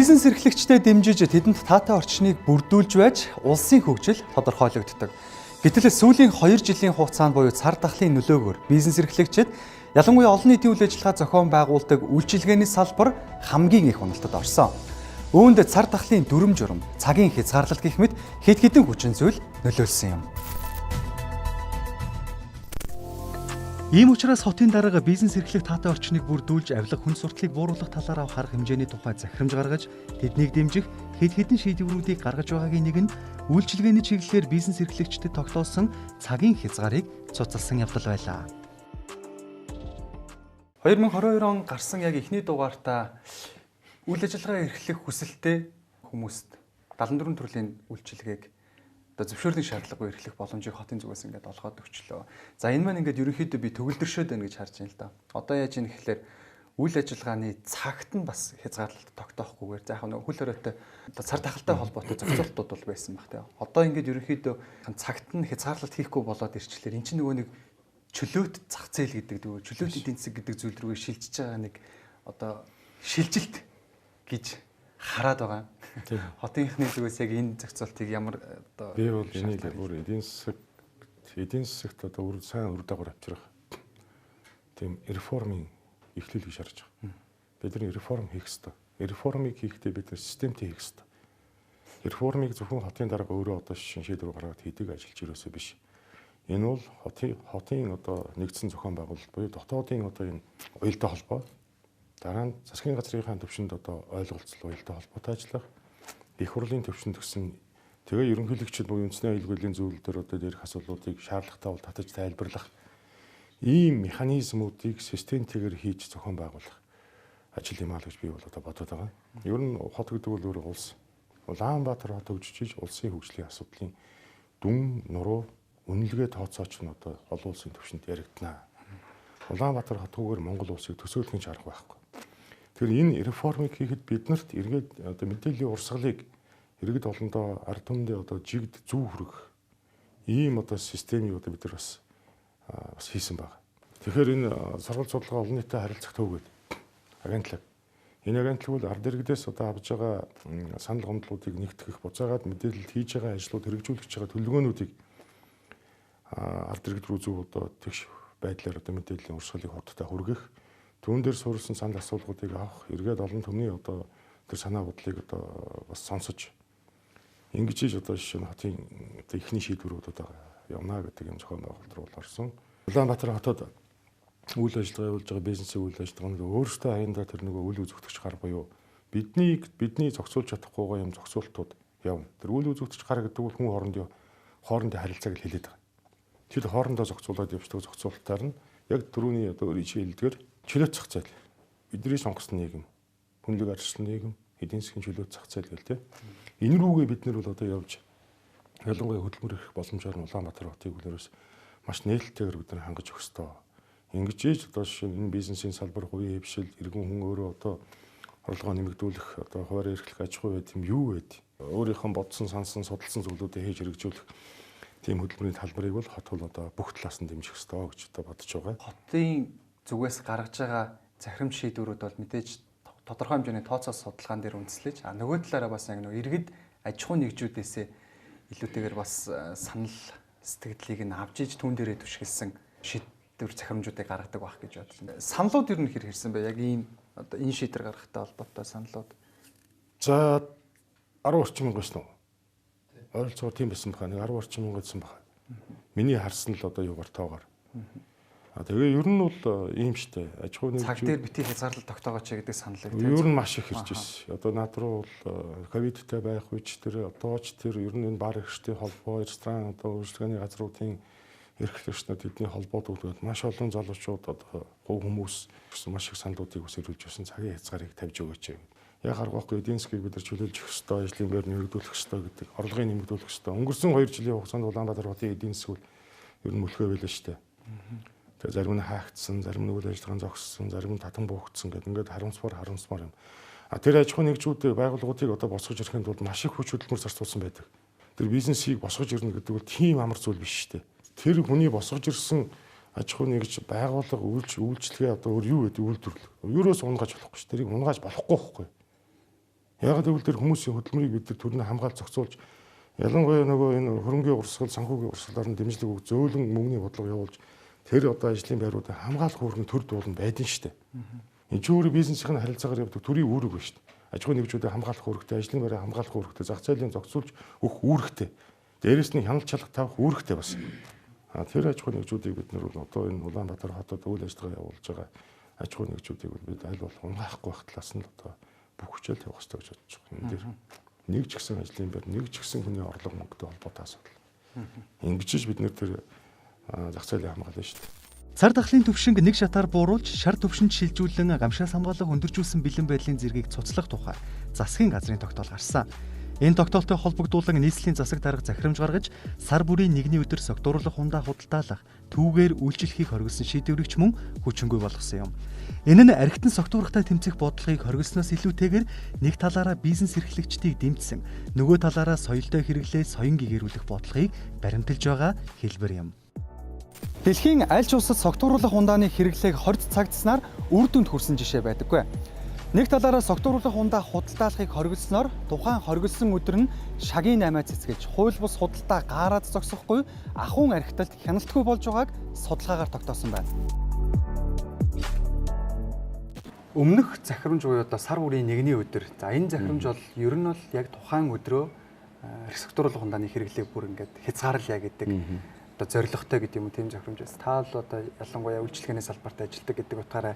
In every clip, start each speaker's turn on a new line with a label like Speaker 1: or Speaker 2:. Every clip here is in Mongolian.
Speaker 1: Бизнес эрхлэгчдэд дэмжиж тэдэнд таатай орчныг бүрдүүлж байж улсын хөгжил тодорхойлогддог. Гэтэл сүүлийн 2 жилийн хугацаанд буюу цар тахлын нөлөөгөөр бизнес эрхлэгчид ялангуяа олон нийтийн үйл ажиллагаа зохион байгуулдаг үйлчилгээний салбар хамгийн их уналтад орсон. Үүнд цар тахлын дүрм журам, цагийн хязгаарлалт гэх мэт хэд хэдэн хүчин зүйл нөлөөлсөн юм. Ийм учраас хотын дарга бизнес эрхлэх таатай орчныг бүрдүүлж авилга хүн сурталыг бууруулах талаар харах хэмжээний тухай захирамж гаргаж тэднийг дэмжих хэд хэдэн шийдвэрүүдийг гаргаж байгаагийн нэг нь үйлчилгээний чиглэлээр бизнес эрхлэгчдэд тогтоосон цагийн хязгаарыг цуцалсан явдал байлаа. 2022 он гарсан яг эхний дугаартаа үйл ажиллагаа эрхлэх хүсэлтэй хүмүүст 74 төрлийн үйлчилгээг зөвшөөрлийн шаардлагагүй эрхлэх боломжийг хотын зүгээс ингээд олгоод өгчлөө. За энэ маань ингээд ерөнхийдөө би төгөлдршөөд байна гэж харж байна л да. Одоо яаж ийм гэхэлэр үйл ажиллагааны цагт нь бас хязгаарлалт тогтоохгүйгээр за яг нэг хөл хоройтой цар тахалтай холбоотой зохицуултууд бол байсан баг тий. Одоо ингээд ерөнхийдөө цагт нь хязгаарлалт хийхгүй болоод ирчлээр эн чинь нөгөө нэг чөлөөт зах зээл гэдэг чөлөөт эдийн засаг гэдэг зүйл рүүгээ шилжиж байгаа нэг одоо шилжилт гэж хараад байгаа. Хотынхны зүгээс яг энэ зохицуултыг ямар одоо
Speaker 2: би бол энийг өөр эдийн засагт одоо өөр сайн үр дагавар авчрах тийм реформын эхлэл гэж харж байгаа. Бидний реформ хийх ёстой. Реформыг хийхдээ бид системтэй хийх ёстой. Реформыг зөвхөн хотын дарга өөрөө одоо шийдвэр гаргаад хийдэг ажиллаж ирээсээ биш. Энэ бол хотын одоо нэгдсэн зохион байгуулалт буюу дотоодын одоо энэ уялдаа холбоо дараа нь засгийн газрынхаа төвшөнд одоо ойлголцол уялдаа холбоотой ажиллах, их хурлын төвшөнд гэсэн тэгээ ерөнхийлөгчд буюу үндэсний аюулгүйлийн зөвлөл дээр одоо дээрх асуудлуудыг шаардлагатай бол татаж тайлбарлах ийм механизмуудыг системтэйгээр хийж зохион байгуулах ажил юм аа гэж би бол одоо бодоод байгаа. Ер нь хот гэдэг бол өөр улс. Улаанбаатар хот хөгжиж улсын хөгжлийн асуудлын дүн, нуруу, үнэлгээ тооцооч нь одоо олон улсын төвшөнд яригдана. Улаанбаатар хотгүйгээр Монгол улсыг төсөөлөх гэж арга байхгүй. Тэгэхээр энэ реформыг хийхэд биднэрт эргээд одоо мэдээллийн урсгалыг иргэд олондоо ард түмэндээ одоо жигд зүү хүргэх ийм одоо системийг одоо бид нар бас хийсэн байна. Тэгэхээр энэ сургалт судалгаа олон нийтэд харилцах төвгээд агентлаг. Энэ агентлаг бол ард иргэдээс одоо авж байгаа санал гомдлуудыг нэгтгэх, буцаагаад мэдээлэл хийж байгаа ажлууд хэрэгжүүлж байгаа төлөвлөгөөнүүдийг ард иргэд рүү зөв одоо тэгш байдлаар одоо мэдээллийн урсгалыг хоттой хүргэх, түүн дээр суурилсан санал асуулгуудыг авах, эргээд олон түмний одоо тэр санаа бодлыг одоо бас сонсож ингэж одоо жишээ нь хотын одоо эхний шийдвэрүүд одоо явна гэдэг юм зохион байгуулалт руу орсон. Улаанбаатар хотод үйл ажиллагаа явуулж байгаа бизнесийн үйл ажиллагааны өөрөөсөө аяндаа тэр нөгөө үйл үзэгдэгч гар буюу бидний зохицуулж чадахгүйгаа юм зохицуултууд явна. Тэр үйл үзэгдэгч гар гэдэг бол хүн хоорондын харилцааг хэлээд байгаа. Тэр хоорондоо зохицуулаад явждаг зохицуулалтаар нь яг түрүүний одоо шийдэлдгээр чөлөөт зах зээл. Бидний сонгосон нийгэм, хүнлэг арчсан нийгэм, эдийн засгийн чөлөөт зах зээл гэл тээ. Энэ рүүгээ бид нар бол одоо явж ялангуяа хөдөлмөр эрхэх боломжоор нь Улаанбаатар хотыг үлээрээс маш нээлттэйгээр бид нар хангаж өгөх ёстой. Ингэж ийж одоо жишээ нь энэ бизнесийн салбар хувийн хвшил, иргэн хүн өөрөө одоо орлогоо нэмэгдүүлэх, одоо хуваарь эрхлэх аж ахуй байд юм юу байд. Өөрийнхөө бодсон, сансан, судалсан зүйлүүдээ хийж хэрэгжүүлэх тийм хөдөлмөрийн талбарыг бол хот бол одоо бүх талаас нь дэмжих ёстой гэж одоо бодож байгаа.
Speaker 1: Хотын зүгээс гаргаж байгаа захирамж шийдвэрүүд бол мэдээж тодорхой хэмжээний тооцоо судалгаан дээр үндэслэж нөгөө талаараа бас яг нөгөө иргэд аж ахуй нэгжүүдээсээ илүүтэйгээр бас санал сэтгэлдлийг нь авч иж түн дээрээ түшгэлсэн шийдвэр захирамжуудыг гаргадаг байх гэж бодож байна. Саналууд ер нь хэр хэрсэн бэ? Яг одоо энэ шийдвэр гаргахтай холбоотой саналууд.
Speaker 2: За 10 орчим мянга байсан уу? Ойролцоогоор тийм байсан баха. Нэг 10 орчим мянга байсан баха. Миний харсан л одоо юугаар тоогоор. Тэгээ ер нь бол ийм штэ. Аж ахуй нэгж
Speaker 1: цаг дээр бити хязгаарлалт тогтоогооч гэдэг саналыг
Speaker 2: ер нь маш их ирж ирсэн. Одоо над руу бол ковидтай байх үеч тэр одооч тэр ер нь энэ бар эрхчтэй холбоо, ресторан одоо үйлчлэгээний газруудын эрхлэгчнүүд эдний холбоодууд маш олон залуучууд одоо говь хүмүүс гэсэн маш их саналуудыг ус ирүүлж байсан цагийн хязгаарыг тавьж өгөөч. Яг аргагүй эдийн засгийг бид нар чөлөөлж өгөх ёстой, ажлын байр нэмэгдүүлэх ёстой гэдэг, орлогыг нэмэгдүүлэх ёстой. Өнгөрсөн 2 жилийн хугацаанд Улаанбаатар хотын эдийн засаг ер нь мөлхөө байлаа штэ. Тэгээ зарим нь хаагдсан, зарим нь үйл ажиллагаан зогссон, зарим нь татан буухцсан гэдэг ингээд харамсмаар юм. Тэр аж ахуй нэгжүүд байгууллагуудыг одоо босгож ирэхэд бол маш их хүч хөдөлмөр зарцуулсан байдаг. Тэр бизнесийг босгож ирнэ гэдэг бол тийм амар зүйл биш шүү дээ. Тэр хүний босгож ирсэн аж ахуй нэгж байгууллага үйлчлэгээ одоо өөр юу гэдэг үйлдвэрлэл. Ерөөс унгаж болохгүй шүү. Тэрийг унгааж болохгүй байхгүй. Яагаад гэвэл тэр хүмүүсийн хөдөлмөрийг бид нар төрний хамгаалж зохицуулж ялангуяа нөгөө энэ хөрөнгөний урсгал, санхүүгийн урсгалаар нь дэмжлэг өгөх зөөлөн мөнгөний бодлого явуулж тэр одоо ажлын байруудыг хамгаалах үүрэг төр дуулан байдэн штэ. Энэ ч өөрөө бизнесийн харилцаагаар явдаг төрийн үүрэг ба штэ. Аж ахуйн нэгжүүдийг хамгаалах үүрэгтэй, ажлын байрыг хамгаалах үүрэгтэй, зах зээлийн зохицуулж өгөх үүрэгтэй. Дээрээс нь хяналт шалгалт тавих үүрэгтэй бас. Тэр аж ахуйн нэгжүүдийг бид нар одоо энэ Улаанбаатар хотод үйл ажиллагаа явуулж байгаа аж ахуйн нэгжүүдийг бид аль болох унгахгүй байх талаас нь одоо бүх хүчээр тавих хэрэгтэй гэж бодож байгаа. Энэ дээр нэг ч гэсэн ажлын байр, нэг ч гэсэн хүний орлого мөнгөтэй холбоотой асуудал. Ингэж бид нэр тэр зах зээлийн хамгаална шүү дээ.
Speaker 1: Цар тахлын төвшинг нэг шатаар бууруулж, шар төвшөнд шилжүүлэн гамшаас хамгаалах өндөржүүлсэн бэлэн байдлын зэргийг цуцлах тухай засгийн газрын тогтоол гарсан. Энэ тогтоолтой холбогдуулан нийслэлийн засаг дарга захирамж гаргаж, сар бүрийн нэгний өдөр согтууруулах хундаа худалдаалах, түүгээр үйлчлэхийг хоригдсон шийдвэрч мөн хүчингүй болгосон юм. Энэ нь архитан согтуурахтай тэмцэх бодлогыг хоригдсноос илүүтэйгээр нэг талаараа бизнес эрхлэгчдийг дэмжсэн, нөгөө талаараа соёлтой хэрэглээ соён гэгэрүүлэх бодлогыг баримталж байгаа хэлбэр юм. Дэлхийн аль ч улсад согтууруулах хундааны хэрэглээг хоригд цагдснаар үр дүнд хүрсэн жишээ байдаггүй. Нэг талаараа согтууруулах хундаа худалдаалахыг хоригдсноор тухайн хоригдсон өдөр нь шагийн 8 цэцгэж хууль бус худалдаа гаараад зогсохгүй ахуйн архиталт хяналтгүй болж байгааг судалгаагаар тогтоосон байна. Өмнөх захирамж буюу одоо сар бүрийн нэгний өдөр. За энэ захирамж бол ер нь бол яг тухайн өдрөө согтууруулах хундааны хэрэглээг бүр ингээд хязгаарлая гэдэг одоо зорилготой гэдэг юм уу тийм захирамж байсан. Та бол одоо ялангуяа үйлчлэгээний салбарт ажилладаг гэдэг утгаараа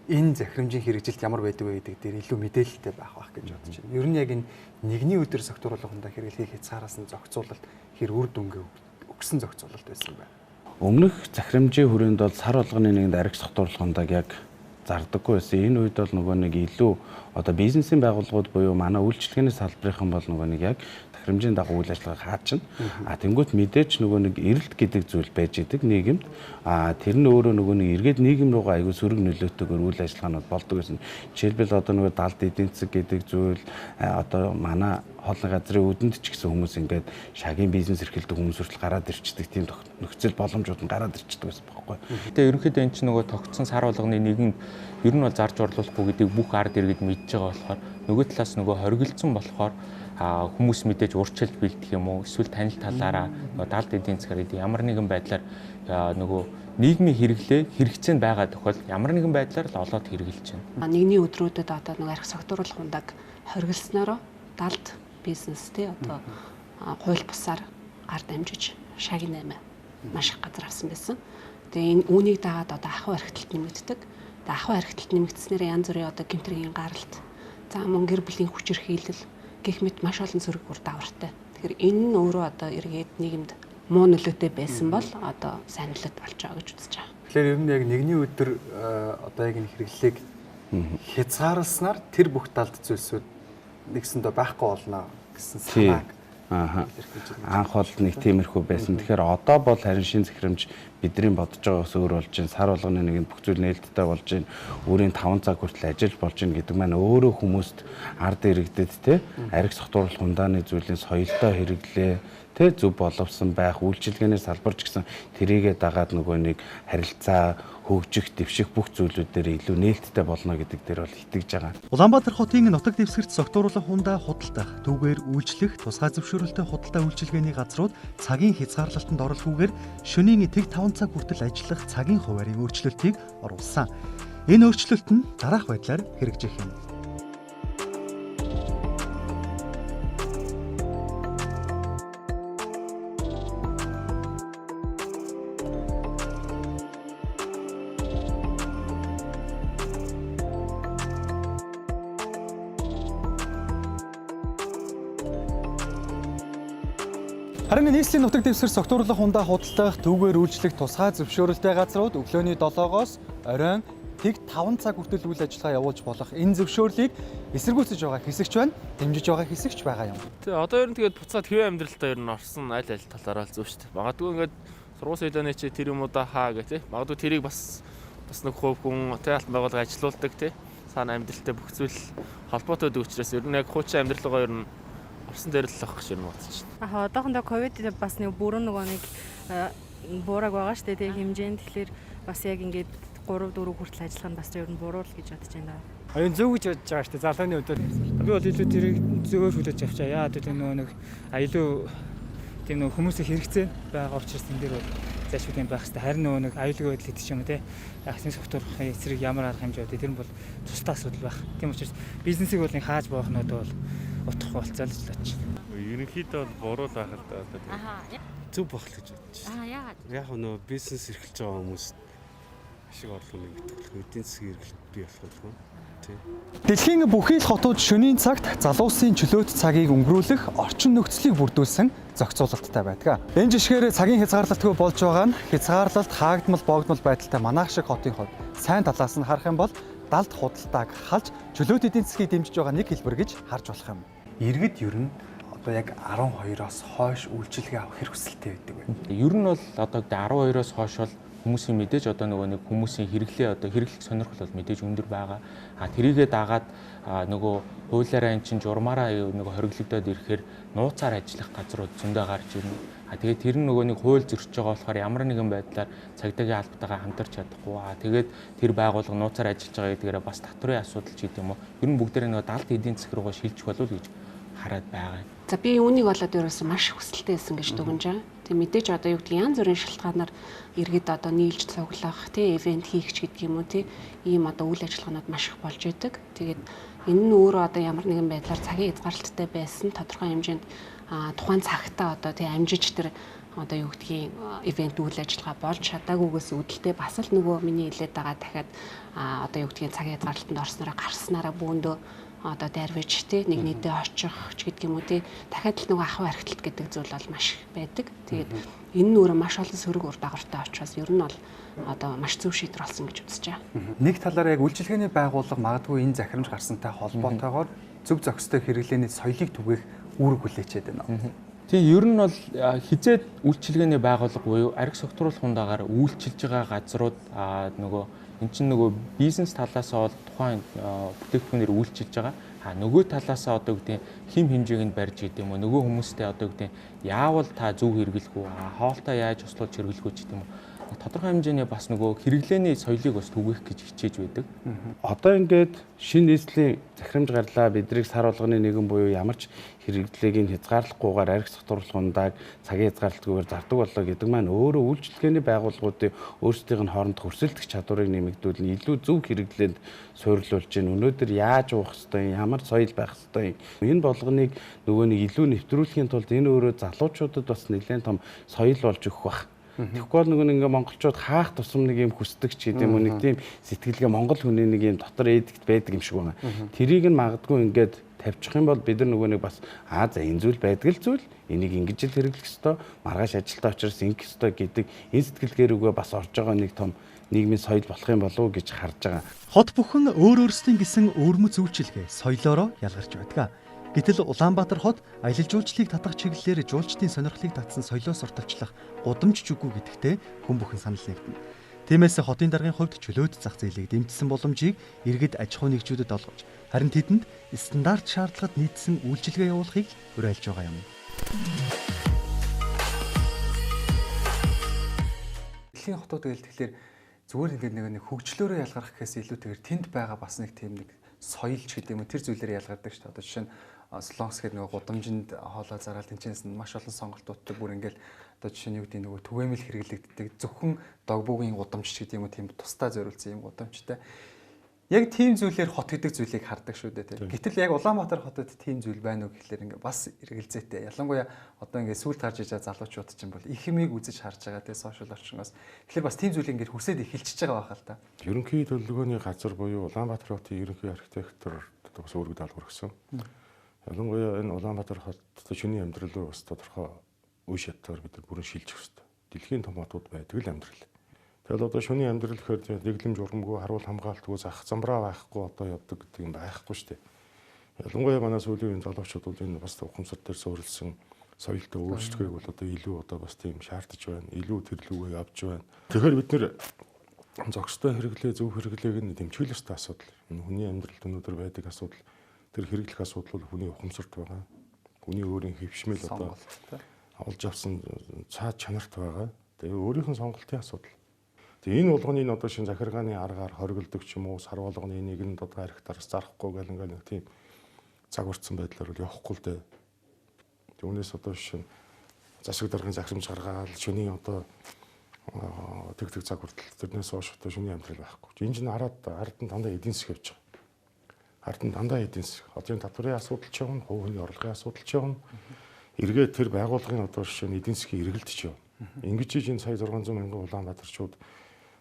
Speaker 1: энэ захирамжийн хэрэгжилт ямар байдаг вэ гэдэг дээр илүү мэдээлэлтэй байх гэж бодож байна. Ер нь яг энэ нэгний өдөр согтууруулах хундаа хэрэглэхийг хязгаараас нь зохицуулалт хэр үр дүнгээ өгсөн зохицуулалт байсан байна.
Speaker 3: Өмнөх захирамжийн хүрээнд бол сар болгоны нэгэнд архи согтууруулах хундааг яг зардаггүй байсан. Энэ үед бол нөгөө нэг илүү одоо бизнесийн байгууллагууд буюу манай үйлчлэгээний салбарын бол нөгөө нэг яг захирамжийн дагуу үйл ажиллагаа хаачна. Тэнгүүт мэдээж нөгөө нэг эрэлт гэдэг зүйл байж идэг нийгэмд. Тэр нь өөрөө нөгөө нэг эргээд нийгэм рүүгээ аягүй сөрөг нөлөөтэйгээр үйл ажиллагаанууд болдог гэсэн. Жишээлбэл одоо нөгөө далд эдийн засаг гэдэг зүйл одоо манай хоолны газрын үдэнд ч гэсэн хүмүүс ингээд шагийн бизнес эрхэлдэг хүмүүс хүртэл гараад ирчдэг тийм нөхцөл боломжууд нь гараад ирчдэг гэсэн бохоггүй.
Speaker 4: Тэгээ ерөнхийдөө эн чинь нөгөө тогтсон сар болгоны нэгэн ер нь бол зарж орлуулахгүй гэдэг бүх ард иргэд мэдж байгаа болохоор нөгөө талаас нөгөө хоригдсон болохоор хүмүүс мэдээж урьдчилж бэлдэх юм уу эсвэл танил талаараа далд эдийн засгаар ямар нэгэн байдлаар нөгөө нийгмийн хэрэглээ хэрэгцээнд байгаа тохиолдолд ямар нэгэн байдлаар л олоод хэрэгжилж байна.
Speaker 5: Нэгний өдрүүдэд одоо нэг архи согтууруулах хундааг хоригдснороо далд бизнес тий одоо хууль бусаар гар дамжиж шагийн 8 маш их газар авсан байсан. Тэгээ энэ үүнийг дагаад одоо ахуй архиталт нэмэгддэг. Тэгээ ахуй архиталт нэмэгдснээр янз бүрийн одоо гэмтрийн гаралт, за мөн гэр бүлийн хүчирхийлэл гэх мэт маш олон зэрэг бүр давартай. Тэгэхээр энэ нь өөрөө одоо эргээд нийгэмд муу нөлөөтэй байсан бол одоо сайн нөлөөтэй болж байгаа гэж үзэж байгаа.
Speaker 1: Тэгэхээр ер нь яг нэгний өдөр одоо яг энэ хэрэглээг хязгаарласнаар тэр бүх талд зүйлсүүд нэгсэндээ байхгүй болно гэсэн санааг
Speaker 3: анх бол нэг тиймэрхүү байсан. Тэгэхээр одоо бол харин шин захирамж бидний бодож байгаагаас өөр болж байна. Сар болгоны нэг бүх зүйл нээлттэй болж байна. Өөрийн 5 цаг хүртэл ажиллаж болж байна гэдэг маань өөрөө хүмүүст ард иргэдэд те архи согтууруулах хундааны зүйлийн соёлтой хэрэглээ тэ зөв боловсон байх үйлчилгээний салбарч гэсэн тэрийгэ дагаад нөгөө нэг харилцаа хөгжих, дэвших бүх зүйлүүдээр илүү нээлттэй болно гэдэг дээр бол итгэж байгаа.
Speaker 1: Улаанбаатар хотын нутаг дэвсгэрт согтууруулах хундаа худалдах, түүгээр үйлчлэх, тусгай зөвшөөрөлтэй худалдаа үйлчилгээний газрууд цагийн хязгаарлалтанд оролгүйгээр шөнийн тэг 5 цаг хүртэл ажиллах цагийн хуваарийн өөрчлөлтийг оруулсан. Энэ өөрчлөлт нь дараах байдлаар хэрэгжих юм. Харин нийслэлийн нутаг дэвсгэр согтууруулах хундаа худалдах, түүгээр үйлчлэх тусгай зөвшөөрөлтэй газрууд өглөөний 7-оос оройн тэг 5 цаг хүртэл үйл ажиллагаа явуулж болох энэ зөвшөөрлийг эсэргүүцэж байгаа хэсэгч байна, дэмжиж байгаа хэсэгч байгаа юм.
Speaker 6: Тэгээ одоо ер нь тэгээд буцаад хэвээ амьдралтаа ер нь орсон аль талаараа л зөв шүү дээ. Магадгүй ингээд сургууль соёлооны чи тэр юм уу да хаа гэх тий. Магадгүй тэрийг бас нэг хувь хүн тэ алт байгууллага ажилуулдаг тий. Цаана амьдралтай бүх зүйл холбоотой байдаг учраас ер нь яг хуучин амьдралгаа ер нь орсон дээр л авах гэж юм бодож байна.
Speaker 7: Одоохондоо ковид бас нэг бүрэн нэг буураг байгаа шүү дээ. Тэг хэмжээнд тэгэхээр бас яг ингээд 3-4 хүртэл ажиллах нь бас ер нь буруу л гэж бодож байна.
Speaker 8: Аюун зөв гэж бодож байгаа шүү дээ. Залууны өдөр би бол илүү тэрийг зөвөр хүлээж авчаа. Яа гэдэг нэг илүү тийм нэг хүмүүсийн хэрэгцээ байгаа учраас энэ дээр бол зайлшгүй юм байх хэрэгтэй. Харин нэг аюулгүй байдал гэдэг юм те. Ахны согтурхын эсрэг ямар арга хэмжээ одоо тэр нь бол тусдаа асуудал байх. Тийм учраас бизнесийг бол нэг хааж боохнод бол утгахгүй болцоо л лаач.
Speaker 9: Ерөнхийдөө бол буруу байх л да. Зөв болох гэж бодож байна.
Speaker 10: Яагаад?
Speaker 9: Яг нөө бизнес эрхэлж байгаа хүмүүс ашиг орлогыг битгүүлэх эдийн засгийн эрхлэлт бий болох.
Speaker 1: Дэлхийн бүхий л хотууд шөнийн цагт залуусын чөлөөт цагийг өнгөрүүлэх орчин нөхцөлийг бүрдүүлсэн зохицуулалттай байдаг. Энэ жишгээр цагийн хязгаарлалтгүй болж байгаа нь хязгаарлалт хаагдмал богдмол байдалтай манайх шиг хотын хувьд сайн талаас нь харах юм бол далд худалдааг халж чөлөөт эдийн засгийг дэмжиж байгаа нэг хэлбэр гэж харж болох юм. Иргэд ер нь одоо яг 12-оос хойш үйлчилгээ авах хэрэг хүсэлтэй байдаг байна.
Speaker 4: Ер нь бол одоо 12-оос хойш бол хүмүүсийн мэдээж одоо нэг хүмүүсийн хэрэглэх сонирхол бол мэдээж өндөр байгаа. Тэрийгээ дагаад нөгөө хуулиараа эн чин журмаараа нөгөө хориглогдоод ирэхээр нууцаар ажиллах газрууд зөндөө гарч ирнэ. Тэгээд тэр нь нөгөө нэг хууль зөрчиж байгаа болохоор ямар нэгэн байдлаар цагдаагийн албатайгаа хамтарч чадахгүй. Тэгээд тэр байгууллага нууцаар ажиллаж байгаа гэдгээрээ бас татврын асуудал ч гэдэг юм уу. Ер нь бүгдээрээ нөгөө далд эдийн засаг руугаа шилжих болов уу гэж хараад байгаа юм.
Speaker 5: За би үүнийг болоод ерөөсөн маш хүсэлтэй байсан гэж дүгнэж байгаа. Тэг мэдээж одоо юу гэдэг янз бүрийн шалтгаанаар иргэд одоо нийлж цуглах, тий ивент хийх ч гэдэг юм уу тий ийм одоо үйл ажиллагаанууд маш их болж идэг. Тэгээд энэ нь өөрөө одоо ямар нэгэн байдлаар цагийн хязгаарлалттай байсан тодорхой хэмжээнд тухайн цагтаа одоо тий амжиж тэр одоо юу гэдгийг ивент үйл ажиллагаа болж чадаагүйгээс үүдэлтэй бас л нөгөө миний хэлээд байгаа дахиад одоо юу гэдгийг цагийн хязгаарлалтанд орснороо гарснараа бөөндөө одоо дайрвэж тий нэг нийтэд очих ч гэдэг юм уу тий дахиад л нөгөө ахуй архитект гэдэг зүйл бол маш байдаг. Тэгээд энэ нь өөрөө маш олон сөрөг ур дагавартай учраас ер нь бол одоо маш зөв шийдвэр болсон гэж үзэж байгаа.
Speaker 1: Нэг талаараа яг үйлчилгээний байгууллага магадгүй энэ захирамж гарсантай холбоотойгоор зөв зохистой хэрэглээний соёлыг түгээх үүрэг хүлээчээд байна.
Speaker 4: Тийм ер нь бол хизээд үйлчилгээний байгууллага буюу архи согтруулах хундагаар үйлчилж байгаа газрууд нөгөө эн чинь нөгөө бизнес талаасаа бол тухайн бүтээгдэхүүнээр үйлчилж байгаа. Нөгөө талаасаа одоо гэдэг хим хэмжээг нь барьж гэдэг юм уу нөгөө хүмүүстэй одоо гэдэг яавал та зөв хэрэглэх үү хоолтой яаж услуулж хэрэглэх үү гэдэг юм уу тодорхой хэмжээний бас нөгөө хэрэглээний соёлыг бас түгээх гэж хичээж байдаг.
Speaker 3: Одоо ингээд шинэ нийслэлийн захирамж гарлаа бидрийг сар болгоны нэгэн буюу ямар ч хэрэглээг нь хязгаарлахгүйгээр архи согтруулах хундааг цагийн хязгаарлалтгүйгээр зардаг боллоо гэдэг маань өөрөө үйлчлэгээний байгууллагуудын өөрсдийн хоорондох өрсөлдөх чадварыг нэмэгдүүл нь илүү зөв хэрэглээнд суйрлуулж байна. Өнөөдөр яаж уух ёстой юм, ямар соёл байх ёстой юм. Энэ болгоныг нөгөө нэг илүү нэвтрүүлэхийн тулд энэ өөрөө залуучуудад бас нэлээд том соёл болж өгөх бах. Тэгэхгүй бол нөгөө ингээ монголчууд хаах тусам нэг юм хүсдэг ч гэдэг юм уу нэг тийм сэтгэлгээ монгол хүний нэг юм дотор эдгт байдаг юм шиг байна. Тэрийг нь магадгүй ингээд тавьчих юм бол бид нар нөгөө нэг бас за энэ зүйл байдаг л зүйл энийг ингэж л хэрэглэх ёстой маргааш ажилдаа очиос ингэх ёстой гэдэг энэ сэтгэлгээр үгээ бас орж байгаа нэг том нийгмийн соёл болох юм болов уу гэж харж байгаа.
Speaker 1: Хот бүхэн өөр өөрсдийн гэсэн өвөрмөц үйлчилгээ соёлоороо ялгарч байдаг. Гэтэл Улаанбаатар хот аялал жуулчлалыг татах чиглэлээр жуулчдын сонирхлыг татсан соёлоо сурталчлах гудамж жүгүү гэдэгтээ хүн бүхэн санал нэгдэнэ. Тиймээс хотын даргын хувьд чөлөөт зах зээлийг дэмжсэн боломжийг иргэд аж ахуй нэгжүүдэд олгож, харин тэдэнд стандарт шаардлагад нийцсэн үйлчилгээ явуулахыг уриалж байгаа юм. Дэлхийн хотууд гэж тэгэхээр зүгээр ингээд нэг хөгжлөөрөө ялгарх гэхээс илүүтэйгээр тэнд байгаа бас нэг тийм нэг соёлч гэдэг юм уу тэр зүйлээр ялгардаг шүү дээ. Одоо жишээ нь Слонкс гэдэг нөгөө гудамжинд хоолой зараад тэнцэнээс нь маш олон сонголтуудтай бүр ингээл одоо жишээ нь юу гэдэг нөгөө түгээмэл хэрэглэгддэг зөвхөн догбуугийн гудамж гэдэг юм уу тийм тусдаа зориулсан юм гудамжтай. Яг тийм зүйлээр хот гэдэг зүйлийг хардаг шүү дээ тийм. Гэтэл яг Улаанбаатар хотод тийм зүйл байна уу гэхэлэр ингээ бас эргэлзээтэй. Ялангуяа одоо ингээ сүлд гарч иж байгаа залуучууд чинь бол их хэмээг үзэж харж байгаа тийм сошиал орчиноос. Тэгэхээр бас тийм зүйлийг ингээ хүсээд эхэлчихэж байгаа байх л та.
Speaker 2: Ерөнхий төлөвлөгөөний газар буюу Улаанбаатар хотын ерөнхий архитектор бас үүрэг даалгавар өгсөн. Ялангуяа энэ Улаанбаатар хотод шөнийн амьдрал руу бас тодорхой үе шатгаар бид нар бүрэн шилжих хэрэгтэй. Дэлхийн том хотууд байдаг л амьдрал. Тэгэл одоо шөнийн амьдрал гэхээр дэглэм журмгүй, харуул хамгаалтгүй, зах замбраа байхгүй одоо явдаг гэдэг юм байхгүй шүү дээ. Ялангуяа манай сүүлийн залуучууд бол энэ бас ухамсар дээр суурилсан соёлтой өөрчлөлтийг бол одоо илүү одоо бас тийм шаардж байна. Илүү төрлөөгөө авч байна. Тэгэхээр бид нэр зохистой хэрэглээ, зөв хэрэглээг нь дэмжих ёстой асуудал. Энэ хүний амьдралд өнөөдөр байдаг асуудал. Тэр хэрэглэх асуудал бол хүний ухамсарт байгаа. Хүний өөрийн хөвшмөл одоо олж авсан цаад чанарт байгаа. Тэгээ өөрийнх нь сонголтын асуудал. Тэгээ энэ болгоныг одоо шинэ захиргааны аргаар хоригддог ч юм уу, сар болгоны нэгэнд одоо архитараас зарахгүй гэл ингээл нэг тийм цаг уртсан байдлаар бол явахгүй л дээ. Түүнээс одоо шинэ засаг даргын захирамж гаргаад шөнийн одоо тэг цаг хүртэл тэрнээс хойш одоо шөнийн амьдрал байхгүй. Энэ чинь ард нь дандаа эдийн засаг явж байгаа. Ард нь дандаа эдийн засаг. Одын татварын асуудал ч явна, хувийн орлогын асуудал ч явна. Эргээд тэр байгууллагын одоо шинэ эдийн засгийн эргэлтч явна. Ингэж чинь сая 600 мянган Улаанбаатарчууд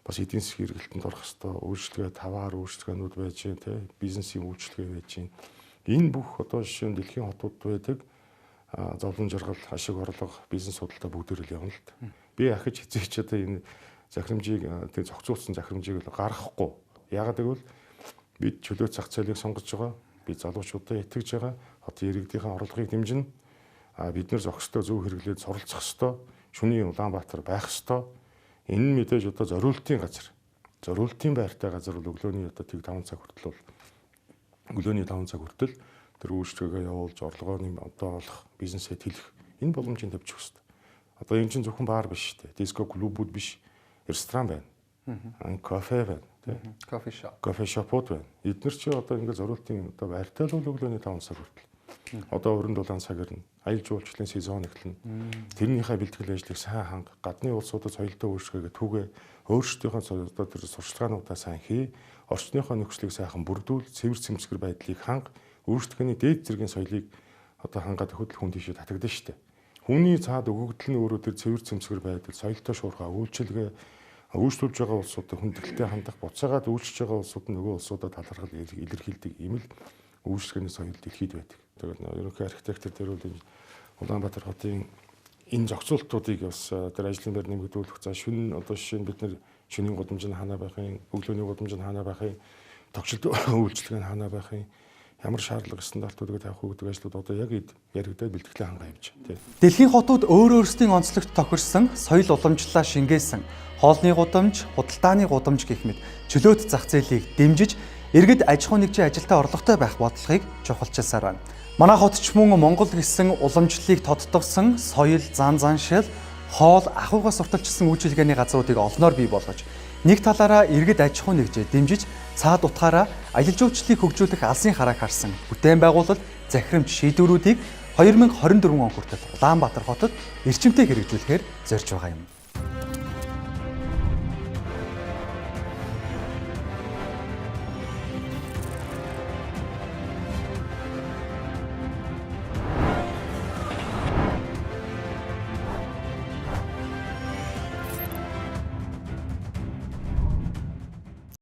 Speaker 2: бас эдийн засгийн эргэлтэнд орох хэвээр үйлчлэгээ таваар үйлчлэгээнүүд байж гэн тэ бизнесийн үйлчлэгээ байж гэн. Энэ бүх одоо жишээ нь дэлхийн хотууд байдаг зовлон жаргал, ашиг орлого, бизнес судалтай бүгдээр л явна л та. Би ахиж хизээч одоо энэ захирамжийг тэг зохицуулсан захирамжийг л гаргахгүй. Яагаад гэвэл бид чөлөө зах зээлийг сонгож байгаа. Бид залуучуудаа итгэж байгаа. Хотын иргэдийн орлогыг дэмжинэ. Бид нэр зохистой зөв хэрэглээд суралцах ёстой. Шөнийн Улаанбаатар байх ёстой. Энэ нь мэдээж одоо зориултын газар. Зориултын байртай газар бол өглөөний одоо тэг 5 цаг хүртэл өглөөний 5 цаг хүртэл тэр үйлчлэгээ явуулж орлогооны одоо олох бизнесээ тэлэх энэ боломжийг тавьчих ёстой. Одоо энэ чинь зөвхөн баар биш шүү дээ. Диско клубүүд биш. Ресторан байна. Кафе байна.
Speaker 1: Кофе шоп.
Speaker 2: Кофе шопууд байна. Эдгээр чи одоо ингээд зориултын одоо байртай л өглөөний 5 цаг хүртэл. Одоо өрөнд улаан цаг ирнэ. Аялал жуулчлалын сезон эхэлнэ. Тэрнийхээ бэлтгэл ажлыг сайн ханга, гадны улсуудад соёлтой үйлчлэгээ түгээ, өөрсдийнхөө одоо тэр сурчлагынуудаа сайн хий, орчныхоо нөхцөлийг сайхан бүрдүүл, цэвэр цэмцгэр байдлыг ханга, өөрсдийнхөө дээд зэргийн соёлыг одоо хангаад өгөхөд хүн тийшээ татагдана шүү дээ. Хүний цаад өгөгдөл нь өөрөө тэр цэвэр цэмцгэр байдал, соёлтой шуурхай үйлчилгээ үйлчлүүлж байгаа улсуудад хүндэтгэлтэй хандах, буцаагаад үйлчлж байгаа улсууд нь нөгөө улсуудад талархал илэрхийлдэг ийм л үйлчлэгээний соёл дэлхийд байдаг. Тэгээд ерөнхий архитектор тэр бол Улаанбаатар хотын энэ зохицуултуудыг бас тэр ажлын байр нэмэгдүүлэх. За шөнө одоо жишээ нь бид нар шөнийн гудамж нь хаана байхын, өглөөний гудамж нь хаана байхын, тогтчлт үйлчлэг нь хаана байхын, ямар шаардлага стандартуудыг тавих уу гэдэг ажлууд одоо яг яригдаад бэлтгэлээ хангаа явж байна.
Speaker 1: Дэлхийн хотууд өөр өөрсдийн онцлогт тохирсон соёл уламжлалаа шингээсэн хоолны гудамж, худалдааны гудамж гэх мэт чөлөөт зах зээлийг дэмжиж иргэд аж ахуй нэгжийн ажилдаа орлоготой байх бодлогыг чухалчилсаар байна. Манай хот ч мөн Монгол гэсэн уламжлалыг тодтогсон соёл, зан заншил, хоол, ахуйгаас сурталчилсан үйлчилгээний газруудыг олноор бий болгож нэг талаараа иргэд аж ахуй нэгжээ дэмжиж цаад утгаараа аялал жуулчлалыг хөгжүүлэх алсын харааг харсан бүтээн байгуулалт захирамж шийдвэрүүдийг 2024 он хүртэл Улаанбаатар хотод эрчимтэй хэрэгжүүлэхээр зорьж байгаа юм.